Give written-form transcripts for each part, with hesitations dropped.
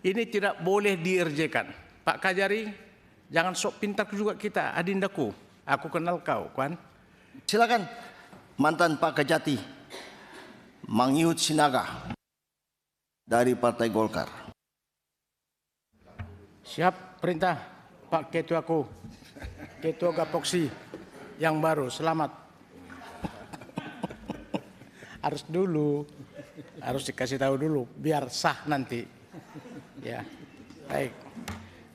Ini tidak boleh dikerjakan. Pak Kajari, jangan sok pintar juga kita, adindaku. Aku kenal kau, kan? Silakan mantan Pak Kejati, Mangyut Sinaga dari Partai Golkar. Siap perintah, Pak Ketuaku, Ketua Gapoksi yang baru, selamat. Harus dikasih tahu dulu, biar sah nanti. Ya, baik.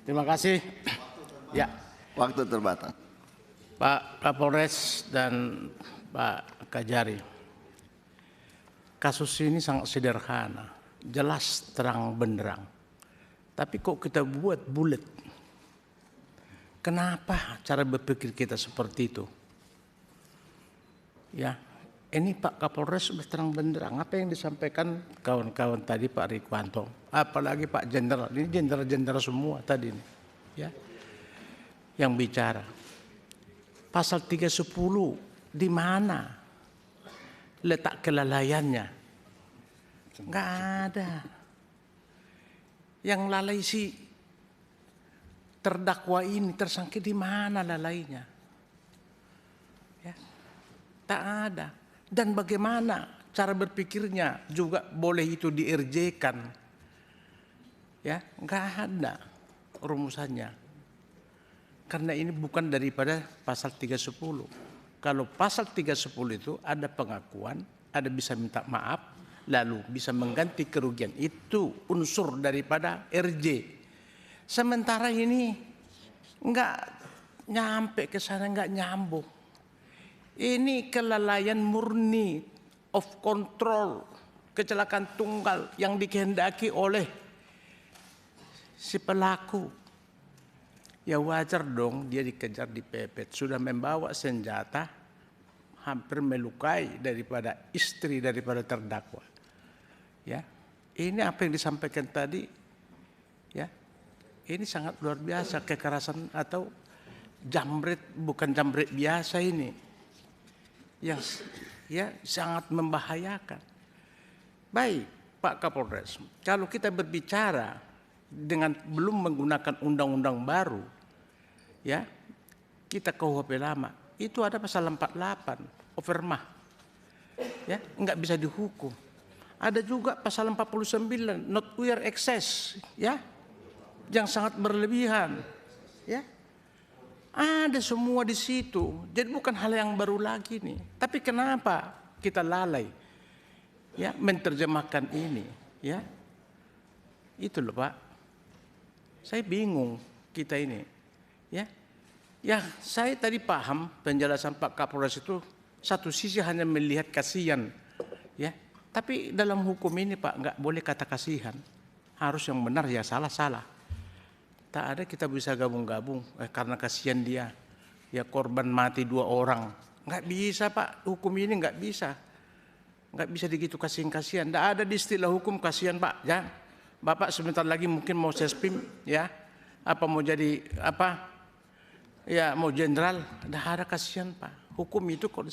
Terima kasih. Ya. Waktu terbatas. Pak Kapolres dan Pak Kajari, kasus ini sangat sederhana, jelas terang benderang. Tapi kok kita buat bulat? Kenapa cara berpikir kita seperti itu? Ya, ini Pak Kapolres sudah terang benderang. Apa yang disampaikan kawan-kawan tadi Pak Rikwanto, apalagi Pak Jenderal, ini jenderal-jenderal semua tadi ini, ya, yang bicara. Pasal 310 di mana letak kelalaiannya? Enggak ada. Yang lalai si terdakwa ini, tersangka, di mana lalainya? Ya, tak ada. Dan bagaimana cara berpikirnya juga boleh itu di-RJ-kan? Ya, enggak ada rumusannya. Karena ini bukan daripada pasal 310. Kalau pasal 310 itu ada pengakuan, ada bisa minta maaf, lalu bisa mengganti kerugian. Itu unsur daripada RJ. Sementara ini enggak nyampe ke sana, enggak nyambung. Ini kelalaian murni, of control, kecelakaan tunggal yang dikehendaki oleh si pelaku. Ya wajar dong dia dikejar, dipepet, sudah membawa senjata, hampir melukai daripada istri daripada terdakwa. Ya, ini apa yang disampaikan tadi, ya, ini sangat luar biasa, kekerasan atau jambret, bukan jambret biasa ini, yang ya sangat membahayakan. Baik, Pak Kapolres, kalau kita berbicara dengan belum menggunakan undang-undang baru, ya, kita KUHP lama, itu ada pasal 48, overmah, ya, enggak bisa dihukum. Ada juga pasal 49, not wear excess, ya, yang sangat berlebihan, ya. Ada semua di situ. Jadi bukan hal yang baru lagi nih. Tapi kenapa kita lalai, ya, menerjemahkan ini, ya? Itu loh, Pak. Saya bingung kita ini, ya. Ya, saya tadi paham penjelasan Pak Kapolres itu satu sisi hanya melihat kasihan, ya. Tapi dalam hukum ini, Pak, nggak boleh kata kasihan. Harus yang benar, ya salah. Tak ada kita bisa gabung-gabung karena kasihan dia, ya, korban mati 2 orang. Nggak bisa, Pak, hukum ini nggak bisa. Nggak bisa begitu kasihan. Nggak ada di istilah hukum kasihan, Pak. Ya, Bapak sebentar lagi mungkin mau sespim, ya, apa mau jadi apa, ya, mau jenderal. Nggak ada kasihan, Pak. Hukum itu kok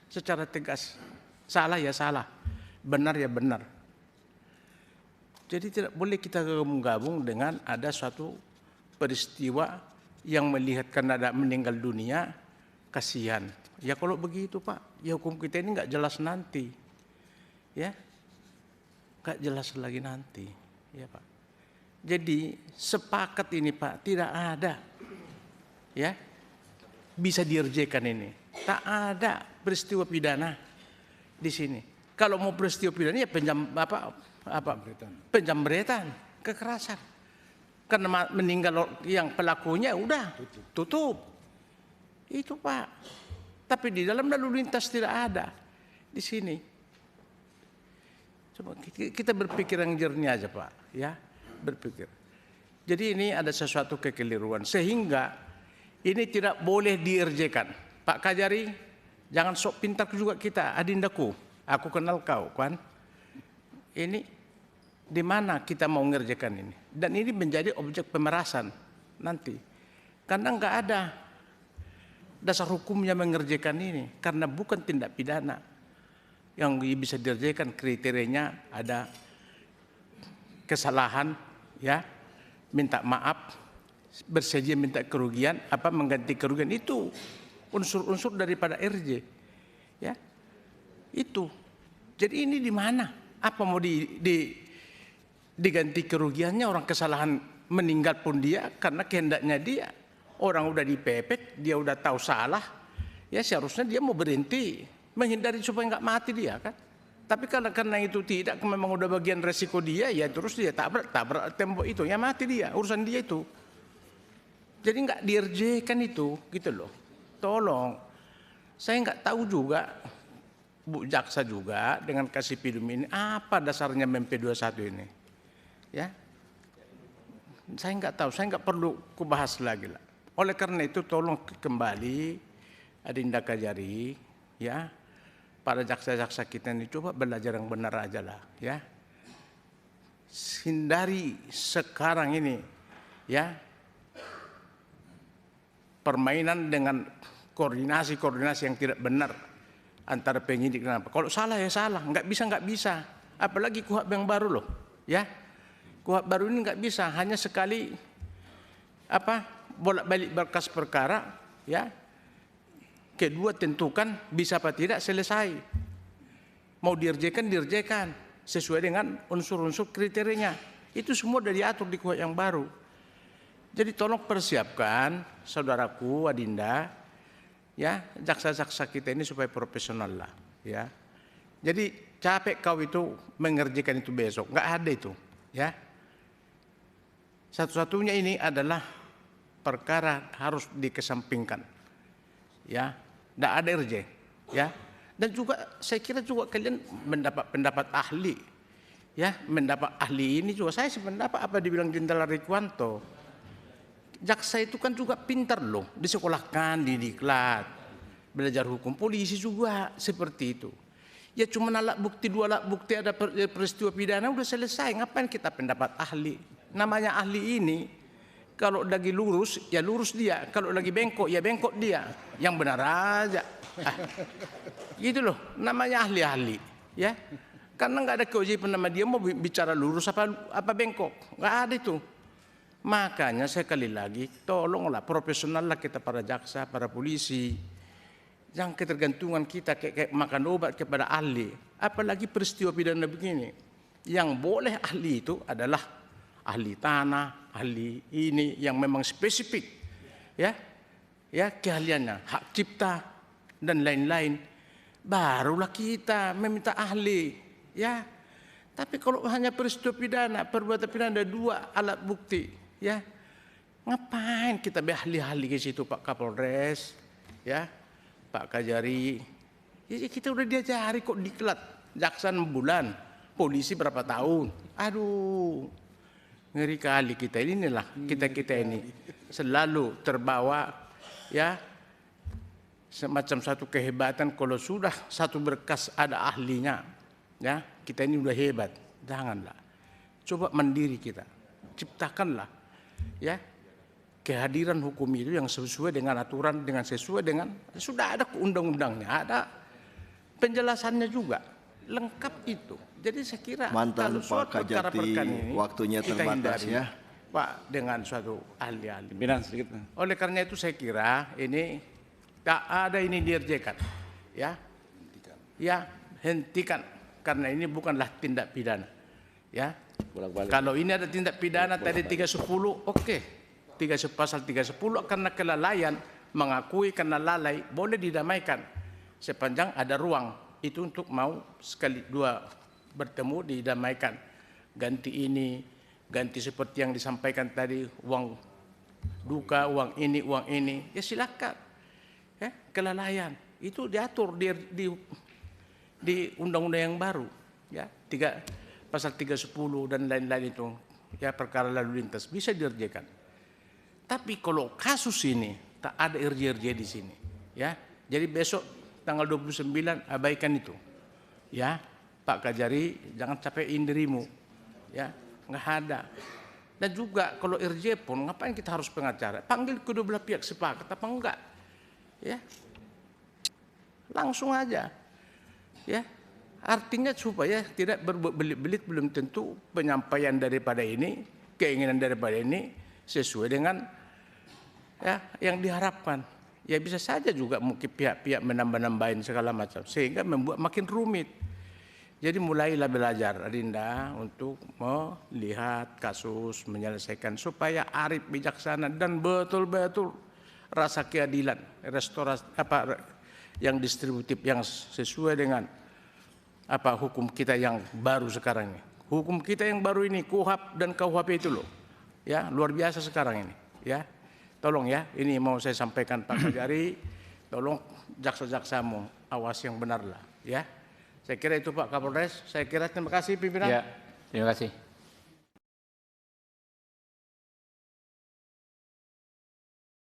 secara tegas, salah ya salah, benar ya benar. Jadi tidak boleh kita gabung-gabung dengan ada suatu peristiwa yang melihatkan ada meninggal dunia, kasihan. Ya kalau begitu, Pak, ya hukum kita ini nggak jelas nanti, ya, nggak jelas lagi nanti, ya, Pak. Jadi sepakat ini, Pak, tidak ada, ya, bisa dirjekan ini. Tak ada peristiwa pidana di sini. Kalau mau peristiwa pidana ya penjamretan, kekerasan. Karena meninggal yang pelakunya udah tutup. Itu, Pak. Tapi di dalam lalu lintas tidak ada di sini. Coba kita berpikir yang jernih aja, Pak, ya, berpikir. Jadi ini ada sesuatu kekeliruan sehingga ini tidak boleh dikerjakan. Pak Kajari, jangan sok pintar juga kita, adindaku. Aku kenal kau, kan? Ini di mana kita mau mengerjakan ini? Dan ini menjadi objek pemerasan nanti. Karena enggak ada dasar hukumnya mengerjakan ini. Karena bukan tindak pidana. Yang bisa dikerjakan kriterianya ada kesalahan, ya, minta maaf, bersedia minta kerugian, mengganti kerugian, itu unsur-unsur daripada RJ, ya, itu. Jadi ini di mana? Apa mau diganti kerugiannya? Orang kesalahan meninggal pun dia karena kehendaknya dia. Orang udah dipepet, dia udah tahu salah, ya seharusnya dia mau berhenti, menghindari supaya nggak mati dia kan. Tapi karena itu tidak, memang udah bagian resiko dia, ya terus dia tabrak tembok itu, ya mati dia, urusan dia itu. Jadi nggak dirjekan itu, gitu loh. Tolong, saya nggak tahu juga, Bu Jaksa juga dengan kasih pidum ini, apa dasarnya MP21 ini, ya. Saya nggak tahu, saya nggak perlu kubahas lagi lah. Oleh karena itu tolong kembali Adinda Kajari, ya, para jaksa-jaksa kita ini coba belajar yang benar aja lah, ya. Hindari sekarang ini, ya, permainan dengan koordinasi yang tidak benar antara penyidik dan apa. Kalau salah ya salah, nggak bisa. Apalagi KUHP yang baru loh, ya. KUHP baru ini nggak bisa, hanya sekali bolak-balik berkas perkara, ya. Kedua tentukan bisa apa tidak, selesai. Mau dirjekan sesuai dengan unsur-unsur kriterianya. Itu semua sudah diatur di KUHP yang baru. Jadi tolong persiapkan saudaraku Adinda, ya, jaksa-jaksa kita ini supaya profesional lah, ya. Jadi capek kau itu mengerjakan itu besok, nggak ada itu, ya. Satu-satunya ini adalah perkara harus dikesampingkan, ya. Nggak ada RJ, ya. Dan juga saya kira juga kalian mendapat pendapat ahli, ya, mendapat ahli ini juga saya sependapat apa dibilang Jenderal Rikuanto. Jaksa itu kan juga pintar loh, disekolahkan, didiklat, belajar hukum, polisi juga seperti itu. Ya cuma dua alat bukti ada peristiwa pidana udah selesai, ngapain kita pendapat ahli? Namanya ahli ini, kalau lagi lurus ya lurus dia, kalau lagi bengkok ya bengkok dia, yang benar aja. Gitu loh, namanya ahli-ahli, ya. Karena nggak ada kewajiban nama dia mau bicara lurus apa bengkok, nggak ada itu. Makanya sekali lagi tolonglah profesional lah kita para jaksa, para polisi. Jangan ketergantungan kita kayak makan obat kepada ahli. Apalagi peristiwa pidana begini. Yang boleh ahli itu adalah ahli tanah, ahli ini yang memang spesifik, ya, ya keahliannya, hak cipta dan lain-lain. Barulah kita meminta ahli, ya. Tapi kalau hanya peristiwa pidana, perbuatan pidana ada dua alat bukti, ya, ngapain kita ahli-ahli ke situ, Pak Kapolres, ya, Pak Kajari. Ya, kita udah diajari kok diklat, jaksa 6 bulan, polisi berapa tahun. Aduh, ngeri kali kita inilah, kita ini selalu terbawa, ya, semacam satu kehebatan kalau sudah satu berkas ada ahlinya, ya, kita ini udah hebat. Janganlah, coba mandiri kita, ciptakanlah, ya, kehadiran hukum itu yang sesuai dengan aturan, dengan sesuai dengan sudah ada undang-undangnya, ada penjelasannya juga lengkap itu. Jadi saya kira Mantan kalau Pak Kajati ini, waktunya kita terbatas, hindari, ya. Pak, dengan suatu ahli-ahli. Pimpinan sedikit. Oleh karena itu saya kira ini tak ada ini dirjekan, ya, ya, hentikan karena ini bukanlah tindak pidana, ya. Bolak-balik. Kalau ini ada tindak pidana tadi 310, oke. Pasal 310 karena kelalaian, mengakui karena lalai boleh didamaikan sepanjang ada ruang itu untuk mau sekali dua bertemu didamaikan. Ganti ini, ganti seperti yang disampaikan tadi, uang duka, uang ini, ya silakan. Ya, kelalaian itu diatur di undang-undang yang baru, ya, pasal 310 dan lain-lain itu, ya, perkara lalu lintas bisa dirjekan. Tapi kalau kasus ini tak ada RJ di sini, ya. Jadi besok tanggal 29 abaikan itu, ya, Pak Kajari, jangan capein dirimu, ya, nggak ada. Dan juga kalau RJ pun ngapain kita harus pengacara? Panggil kedua belah pihak sepakat apa enggak? Ya, langsung aja, ya. Artinya supaya tidak berbelit-belit, belum tentu penyampaian daripada ini keinginan daripada ini sesuai dengan ya yang diharapkan. Ya bisa saja juga mungkin pihak-pihak menambah-nambahin segala macam sehingga membuat makin rumit. Jadi mulailah belajar Rinda untuk melihat kasus, menyelesaikan supaya arif, bijaksana dan betul-betul rasa keadilan, restorasi yang distributif yang sesuai dengan hukum kita yang baru sekarang ini. Hukum kita yang baru ini KUHP dan KUHP itu loh. Ya, luar biasa sekarang ini, ya. Tolong ya, ini mau saya sampaikan Pak Kajari, tolong jaksa-jaksamu awas yang benar lah, ya. Saya kira itu Pak Kapolres. Saya kira terima kasih pimpinan. Ya, terima kasih.